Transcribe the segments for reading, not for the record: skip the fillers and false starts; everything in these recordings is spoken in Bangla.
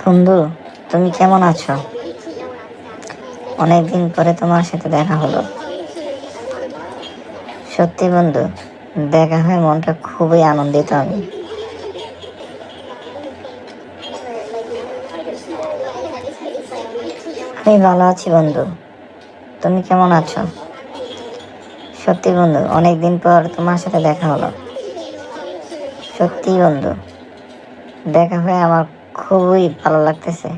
বন্ধু, তুমি কেমন আছো? অনেকদিন পরে তোমার সাথে দেখা হলো। সত্যি বন্ধু, দেখা হয়ে মনটা খুবই আনন্দিত আমি। আমি ভালো আছি বন্ধু, তুমি কেমন আছো? সত্যি বন্ধু, অনেকদিন পর তোমার সাথে দেখা হলো। সত্যি বন্ধু, দেখা হয়ে আমার খুবই ভালো লাগতেছে।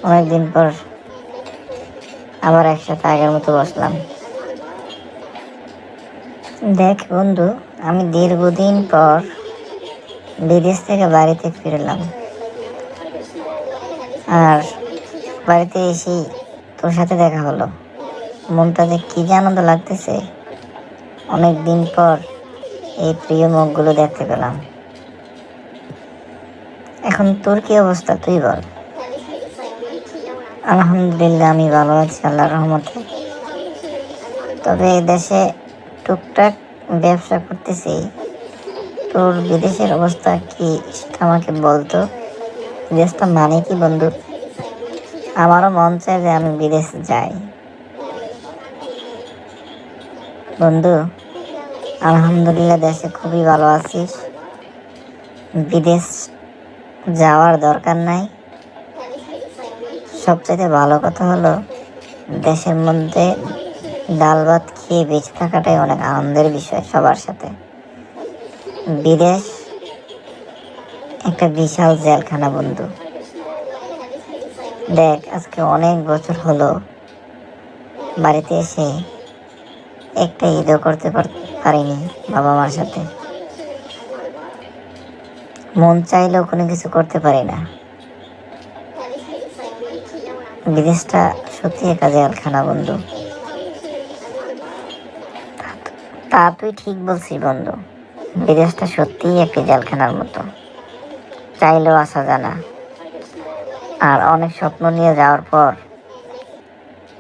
অনেকদিন পর আবার একসাথে আগের মতো বসলাম। দেখ বন্ধু, আমি দীর্ঘদিন পর বিদেশ থেকে বাড়িতে ফিরলাম। আর বাড়িতে এসেই তোর সাথে দেখা হলো। মনটা যে কি যে আনন্দ লাগতেছে। অনেক দিন পর এই প্রিয় মুখগুলো দেখতে পেলাম। এখন তোর কি অবস্থা, তুই বল। আলহামদুলিল্লাহ, আমি ভালো আছি আল্লাহর রহমতে। তবে দেশে টুকটাক ব্যবসা করতেছি। তোর বিদেশের অবস্থা কি সেটা আমাকে বলতো। বিদেশটা মানে কি বন্ধু? আমারও মন চায় যে আমি বিদেশ যাই। বন্ধু, আলহামদুলিল্লাহ দেশে খুবই ভালো আছিস। বিদেশ যাওয়ার দরকার নাই। সবচেয়ে ভালো কথা হলো দেশের মধ্যে ডাল ভাত খেয়ে বেঁচে থাকাটাই অনেক আনন্দের বিষয় সবার সাথে। বিদেশ একটা বিশাল জেলখানা বন্ধু। দেখ, আজকে অনেক বছর হলো বাড়িতে এসে একটা ঈদও করতে পারিনি বাবা মার সাথে। মন চাইলেও কোনো কিছু করতে পারি না। বিদেশটা সত্যি একটা জেলখানা বন্ধু। তা তুই ঠিক বলছিস বন্ধু, বিদেশটা সত্যিই একটি জেলখানার মতো। চাইলেও আসা যায় না। আর অনেক স্বপ্ন নিয়ে যাওয়ার পর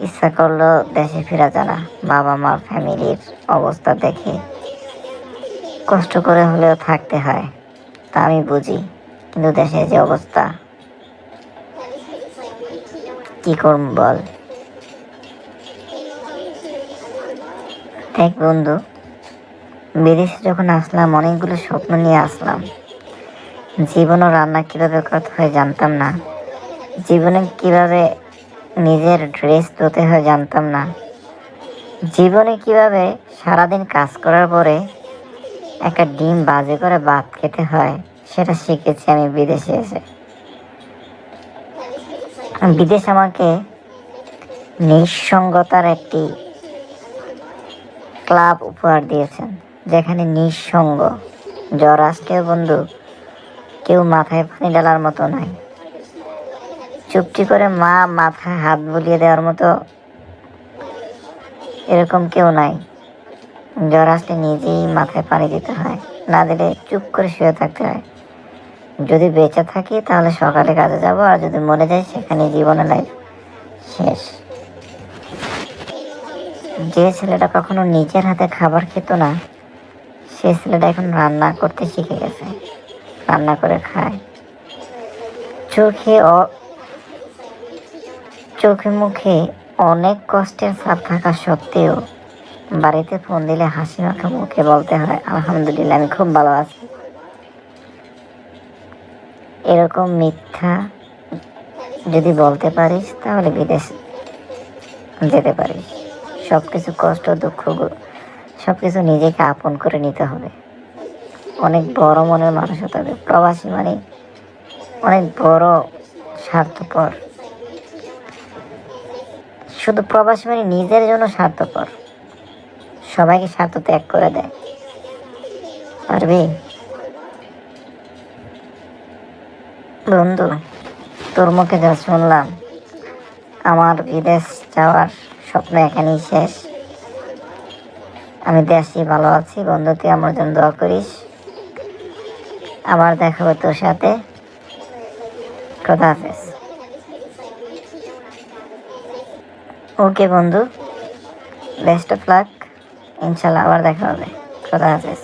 ইচ্ছা করলেও দেশে ফেরা যায় না। বাবা মা ফ্যামিলির অবস্থা দেখে কষ্ট করে হলেও থাকতে হয়, তা আমি বুঝি। কিন্তু দেশের যে অবস্থা, কি করব বল। দেখ বন্ধু, বিদেশে যখন আসলাম অনেকগুলো স্বপ্ন নিয়ে আসলাম। জীবনও রান্না কিভাবে করতে হয় জানতাম না। জীবনে কিভাবে নিজের ড্রেস ধুতে হয় জানতাম না। জীবনে কিভাবে সারাদিন কাজ করার পরে একটা ডিম বাজে করে ভাত খেতে হয় সেটা শিখেছি আমি বিদেশে এসে। বিদেশ আমাকে নিঃসঙ্গতার একটি ক্লাব উপহার দিয়েছেন, যেখানে নিঃসঙ্গ জ্বর আসলেও বন্ধু কেউ মাথায় পানি ঢালার মতো নাই। চুপটি করে মা মাথায় হাত বুলিয়ে দেওয়ার মতো এরকম কেউ নাই। জ্বর আসলে নিজেই মাথায় পানি দিতে হয়, না দিলে চুপ করে শুয়ে থাকতে হয়। যদি বেঁচে থাকি তাহলে সকালে কাজে যাব, আর যদি মরে যাই সেখানে জীবনে লাইফ শেষ। যে ছেলেটা কখনো নিজের হাতে খাবার খেত না, সে ছেলেটা এখন রান্না করতে শিখে গেছে, রান্না করে খায়। চোখে চোখে মুখে অনেক কষ্টের ছাপ থাকা সত্ত্বেও বাড়িতে ফোন দিলে হাসি মাখা মুখে বলতে হয়, আলহামদুলিল্লাহ আমি খুব ভালো আছি। এরকম মিথ্যা যদি বলতে পারিস তাহলে বিদেশ যেতে পারিস। সব কিছু কষ্ট দুঃখ সব কিছু নিজেকে আপন করে নিতে হবে। অনেক বড় মনের মানুষ হতে হবে। প্রবাসী মানে অনেক বড় স্বার্থপর। শুধু প্রবাসী মানে নিজের জন্য স্বার্থপর, সবাইকে স্বার্থ ত্যাগ করে দেয়। পারবি বন্ধু? তোর মুখে যা শুনলাম, আমার বিদেশ যাওয়ার স্বপ্ন এখানেই শেষ। আমি দেশেই ভালো আছি বন্ধু, তুই আমার জন্য দোয়া করিস। আবার দেখা হবে তোর সাথে। খোদা হাফেজ। ওকে বন্ধু, বেস্ট অফ লাক। ইনশাল্লাহ আবার দেখা হবে। খোদা হাফেজ।